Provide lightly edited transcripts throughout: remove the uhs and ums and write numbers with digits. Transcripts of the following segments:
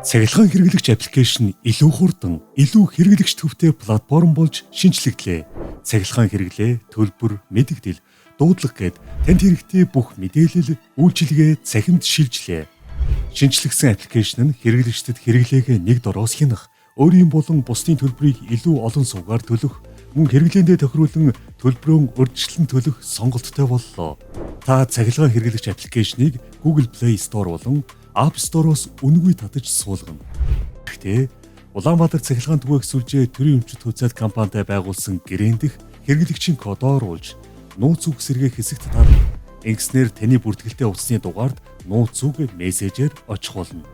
Цахилгаан хэрэглэгч аппликейшн илүү хурдан, илүү хэрэглэгч төвтэй платформ болж шинжлэглээ. Цахилгаан хэрэглээ, төлбөр, мэдэгдэл, дуудлага гээд танд хэрэгтэй бүх мэдээлэл, үйлчилгээ цахимд шилжлээ. Шинжлэгдсэн аппликейшн нь хэрэглэгчдэд хэрэглээгээ нэг дороос хянах, өөрийн болон бусдын төлбөрийг илүү олон сувгаар төлөх, мөн хэрэглээндээ тохируулан төлбөрөө урьдчилан төлөх сонголттой боллоо. Та цахилгаан хэрэглэгч аппликейшнийг Google Play Store болон App Store-оос үнэгүй татаж суулгана. Гэхдээ Улаанбаатар цахилгаан түгээх сүлжээ төрийн өмчит хуудасд компанитай байгуулсан гэрээн дэх хэрэглэгчийн кодоор оруулж нууц үг сэргээх хэсэгт тарах. Ингэснээр таны бүртгэлтэй утасны дугаард нууц үг мессежээр очих болно.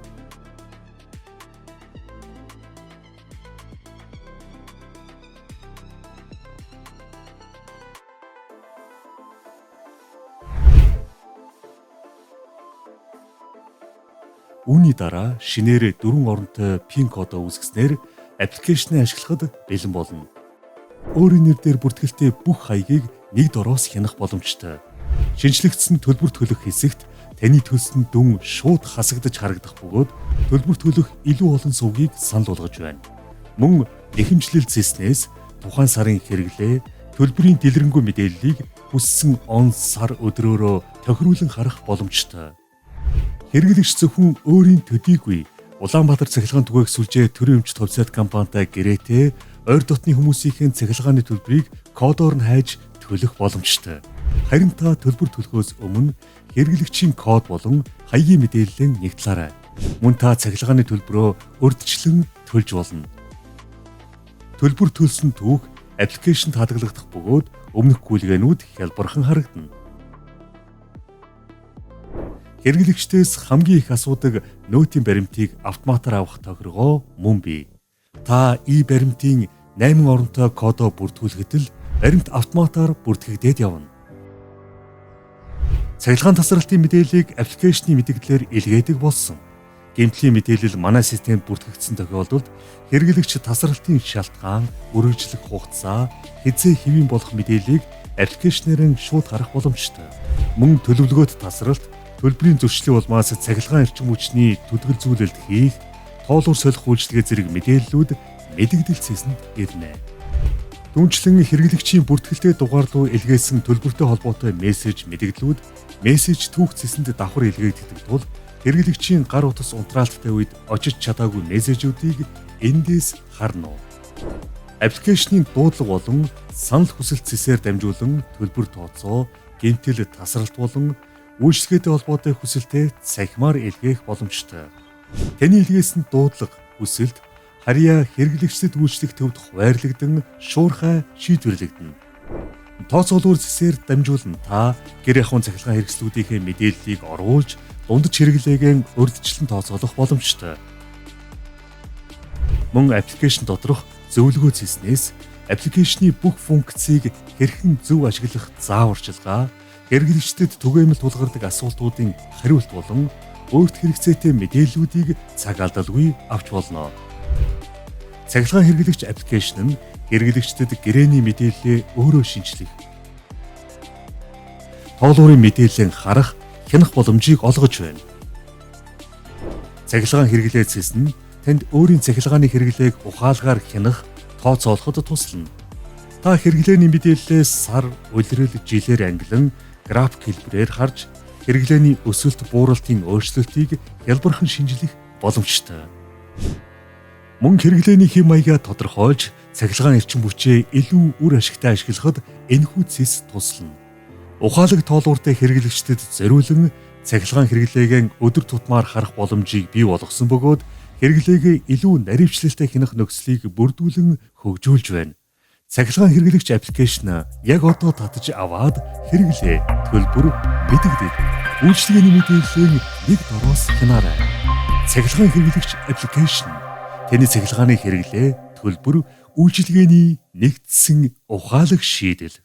Үүний дараа шинээр 4 оронтой пин кодоо үүсгэснээр аппликейшнийг ашиглахад бэлэн болно. Өөрийн нэр дээр бүртгэлтэй бүх хаягийг нэг дороос хянах боломжтой. Шинжлэгдсэн төлбөр төлөх хэсэгт таны төлсөн дүн шууд хасагдаж харагдах бөгөөд төлбөр төлөх илүү олон сувгийг санал болгож байна. Мөн нэхэмжлэл зэснээс тухайн сарын хэрэглээ, төлбөрийн дэлгэрэнгүй мэдээллийг хүссэн он сар өдрөөрөө тохируулан харах боломжтой. Хэрэглэгч зөвхөн өөрийн төдийгүй Улаанбаатар цахилгаан түгээх сүлжээ төрийн өмчит хуудасд компанитай гэрээтэй ойр дотны хүмүүсийн цахилгааны төлбөрийг кодоор нь хайж төлөх боломжтой. Харин та төлбөр төлөхөөс өмнө хэрэглэгчийн код болон хаягийн мэдээллийг нэгтлаарай. Мөн та цахилгааны төлбөрөө урьдчилан төлж болно. Төлбөр төлсөн түүх аппликейшнд хадгалагдах бөгөөд өмнөх гүйлгээнүүд хялбархан харагдана. Хэрэглэгчдээс хамгийн их асуудаг нөтийн баримтыг автоматар авах тохиргоо мөн бий. Та баримтын 8 оронтой кодоо бүртгүүлэхэд л баримт автоматар бүртгэгдээд явна. Цахилгаан тасралтын мэдээллийг аппликейшны мэдээлэлээр илгээдэг болсон. Гэмтлийн мэдээлэл манай системд бүртгэгдсэн тохиолдолд хэрэглэгч тасралтын шалтгаан, үргэлжлэх хугацаа, хэзээ хэвийн болох мэдээллийг аппликейшнээр шууд харах боломжтой. Мөн төлөвлөгөөт тасралт, төлбөрийн зөрчлийн улмаас цахилгаан эрчим хүчний түлхэл зүйлэлт хийх, тоолуур солих үйлчилгээ зэрэг мэдээллүүд мэдэгдэл цэсэнд ирнэ. Түүнчлэн хэрэглэгчийн бүртгэлтэй дугаар руу илгээсэн төлбөртэй холбоотой мессеж мэдэгдлүүд мессеж түүх цэсэнд давхар илгээгддэг тул хэрэглэгчийн гар утас унтраалттай үед очиж чадаагүй мессежүүдийг эндээс харна уу. Аппликейшний дуудлага болон санал хүсэлт цэсээр дамжуулан төлбөр тооцоо, гэмтэл тасралт болон үйлчлэгээтэй холбоотой хүсэлтэд цахимаар илгээх боломжтой. Таны илгээсэн дуудлага, хүсэлт харьяа хэрэглэгчдэд үйлчлэх төвд хуваарлагдсан шуурхай шийдвэрлэгдэнэ. Тооцоолуур цэсээр дамжуулан та гэр ахуйн цахилгаан хэрэгслүүдийнхээ мэдээллийг оруулж дундаж хэрэглээгээ урьдчилан тооцоолох боломжтой. Мөн аппликейшн доторх зөвлөгөө цэснээс аппликейшны бүх функцийг хэрхэн зөв ашиглах зааварчилгаа, хэрэглэгчдэд түгээмэл тулгардаг асуултуудын хариулт болон өөрт хэрэгцээтэй мэдээллүүдийг цаг алдалгүй авч болно. Цахилгаан хэрэглэгч аппликейшн нь хэрэглэгчдэд гэрээний мэдээллээ өөрөө шинжлэх, тоолуурын мэдээллийг харах, хянах боломжийг олгож байна. Цахилгаан хэрэглээ цэс нь танд өөрийн цахилгааны хэрэглээг ухаалгаар хянах, тооцоолоход туслана. Та хэрэглээний мэдээллээс сар, улирал, жилээр ангилан график хэлбэрээр харж хэрэглээний өсөлт бууралтын өөрчлөлтийг хялбархан шинжлэх боломжтой. Мөн хэрэглээний хэм маягаа тодорхойлж цахилгаан эрчим хүчээ илүү үр ашигтай ашиглахад энэхүү цэс туслана. Ухаалаг тоолууртай хэрэглэгчдэд зориулан цахилгаан хэрэглээгээ өдөр тутмаар харах боломжийг бий болгосон бөгөөд хэрэглээгээ илүү наривчлалтай хянах нөхцөлийг бүрдүүлэн хөгжүүлж байна. Цахилгаан хэрэглэгч аппликейшн яг одоо татаж аваад хэрэглээ, төлбөр, мэдэгдэл, үйлчилгээний мэдээллийг нэг дороос хянаарай. Цахилгаан хэрэглэгч аппликейшн таны цахилгааны хэрэглээ, төлбөр, үйлчилгээний нэгдсэн ухаалаг шийдэл.